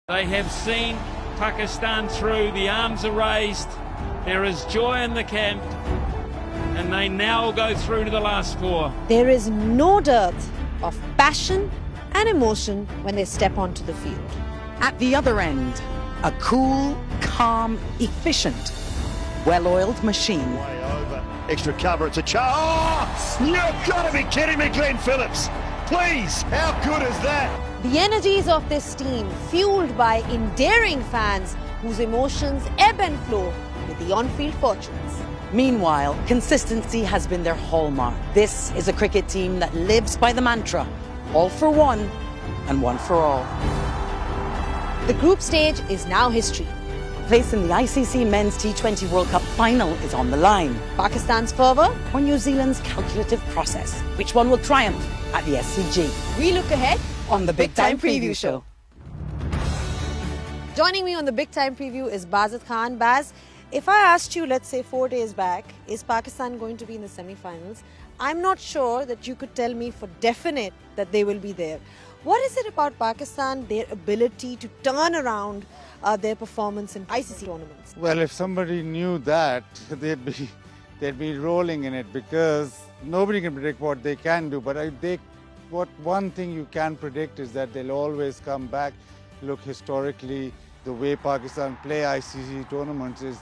They have seen Pakistan through, the arms are raised, there is joy in the camp, and they now go through to the last four. There is no dearth of passion and emotion when they step onto the field. At the other end, a cool, calm, efficient, well-oiled machine. Way over. Extra cover, it's a charge. Oh, you've got to be kidding me, Glenn Phillips. Please, how good is that? The energies of this team, fueled by endearing fans whose emotions ebb and flow with the on-field fortunes. Meanwhile, consistency has been their hallmark. This is a cricket team that lives by the mantra, all for one and one for all. The group stage is now history. Place in the ICC Men's T20 World Cup final is on the line. Pakistan's fervour, Or New Zealand's calculative process. Which one will triumph at the SCG? we look ahead On the Big Time Preview Show. Joining me on the Big Time Preview is Bazid Khan. Baz, if I asked you, let's say 4 days back, is Pakistan going to be in the semi-finals? I'm not sure that you could tell me for definite that they will be there. What is it about Pakistan, their ability to turn around their performance in ICC tournaments? Well, if somebody knew that, they'd be rolling in it, because nobody can predict what they can do. But one thing you can predict is that they'll always come back. Look, historically, the way Pakistan play ICC tournaments is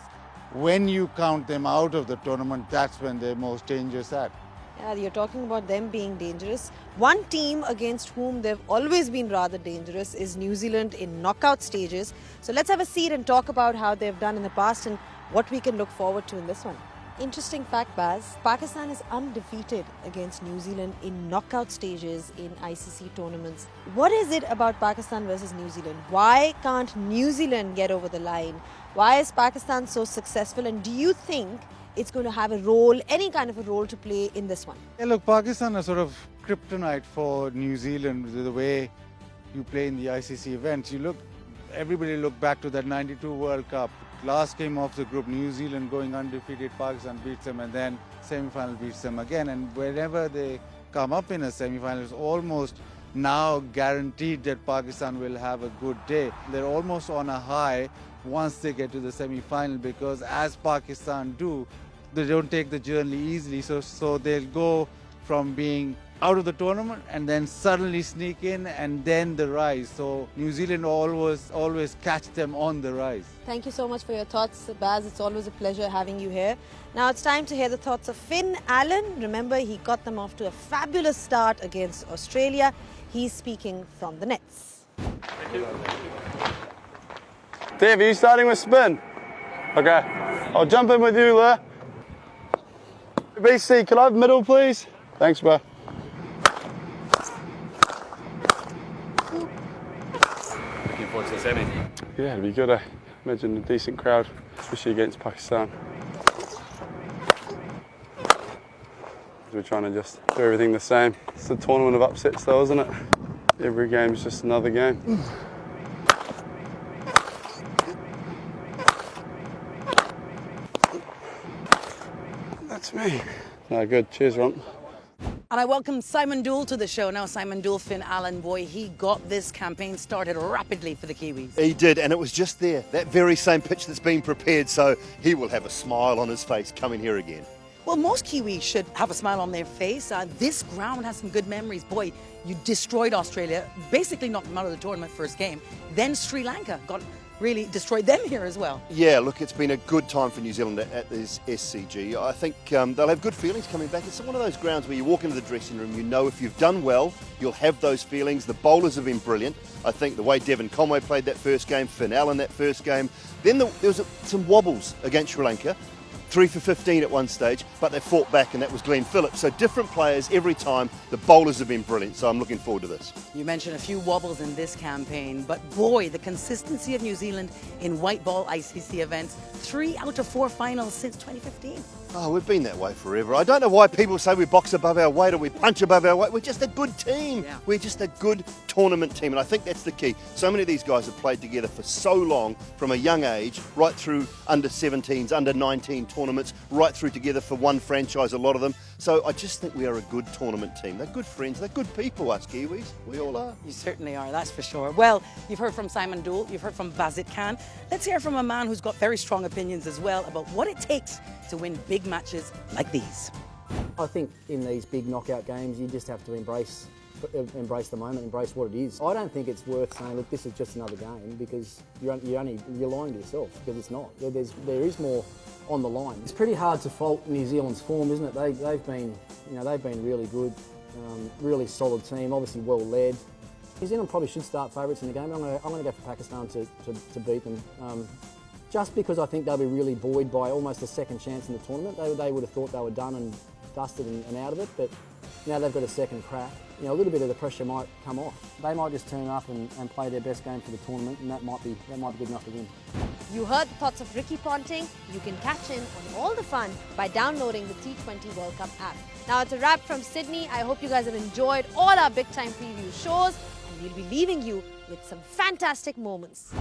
when you count them out of the tournament, that's when they're most dangerous at. Yeah, you're talking about them being dangerous. One team against whom they've always been rather dangerous is New Zealand in knockout stages. So let's have a seat and talk about how they've done in the past and what we can look forward to in this one. Interesting fact, Baz, Pakistan is undefeated against New Zealand in knockout stages in ICC tournaments. What is it about Pakistan versus New Zealand? Why can't New Zealand get over the line? Why is Pakistan so successful? And do you think it's going to have a role, any kind of a role to play in this one? Yeah, look, Pakistan is sort of kryptonite for New Zealand, the way you play in the ICC events. Everybody look back to that 92 World Cup. Last game of the group, New Zealand going undefeated, Pakistan beats them, and then semi-final beats them again. And whenever they come up in a semi-final, it's almost now guaranteed that Pakistan will have a good day. They're almost on a high once they get to the semi-final, because as Pakistan do, they don't take the journey easily. So they'll go from being out of the tournament and then suddenly sneak in and then the rise. So New Zealand always catch them on the rise. Thank you so much for your thoughts, Baz. It's always a pleasure having you here. Now it's time to hear the thoughts of Finn Allen. Remember, he got them off to a fabulous start against Australia. He's speaking from the nets. Dave, are you starting with spin? Okay. I'll jump in with you there. BC, could I have middle, please? Thanks, bro. Looking forward to the semi. Yeah, it'd be good. I imagine a decent crowd, especially against Pakistan. We're trying to just do everything the same. It's the tournament of upsets though, isn't it? Every game is just another game. That's me. No, good. Cheers, Ron. And I welcome Simon Doull to the show. Now, Simon Doull, Finn Allen, boy, he got this campaign started rapidly for the Kiwis. He did, and it was just there, that very same pitch that's been prepared, so he will have a smile on his face coming here again. Well, most Kiwis should have a smile on their face. This ground has some good memories. Boy, you destroyed Australia, basically knocked them out of the tournament first game. Then Sri Lanka really destroyed them here as well. Yeah, look, it's been a good time for New Zealand at this SCG. I think they'll have good feelings coming back. It's one of those grounds where you walk into the dressing room, you know if you've done well, you'll have those feelings. The bowlers have been brilliant. I think the way Devon Conway played that first game, Finn Allen that first game. Then there was some wobbles against Sri Lanka. 3 for 15 at one stage, but they fought back, and that was Glenn Phillips. So different players every time. The bowlers have been brilliant, so I'm looking forward to this. You mentioned a few wobbles in this campaign, but boy, the consistency of New Zealand in white ball ICC events. 3 out of 4 finals since 2015. Oh, we've been that way forever. I don't know why people say we box above our weight or we punch above our weight. We're just a good team. Yeah. We're just a good tournament team, and I think that's the key. So many of these guys have played together for so long, from a young age, right through under 17s, under 19 tournaments, right through together for one franchise, a lot of them. So I just think we are a good tournament team. They're good friends. They're good people, us Kiwis. We all are. You certainly are, that's for sure. Well, you've heard from Simon Doull, you've heard from Bazid. Let's hear from a man who's got very strong opinions as well about what it takes to win big matches like these. I think in these big knockout games, you just have to embrace the moment, embrace what it is. I don't think it's worth saying, look, this is just another game, because you're lying to yourself, because it's not. There is more on the line. It's pretty hard to fault New Zealand's form, isn't it? They've been really good, really solid team, obviously well led. New Zealand probably should start favourites in the game. I'm going to go for Pakistan to beat them. Just because I think they'll be really buoyed by almost a second chance in the tournament. They would have thought they were done and dusted and out of it, but now they've got a second crack. A little bit of the pressure might come off. They might just turn up and play their best game for the tournament, and that might be good enough to win. You heard the thoughts of Ricky Ponting. You can catch in on all the fun by downloading the T20 World Cup app. Now it's a wrap from Sydney. I hope you guys have enjoyed all our big time preview shows, and we'll be leaving you with some fantastic moments.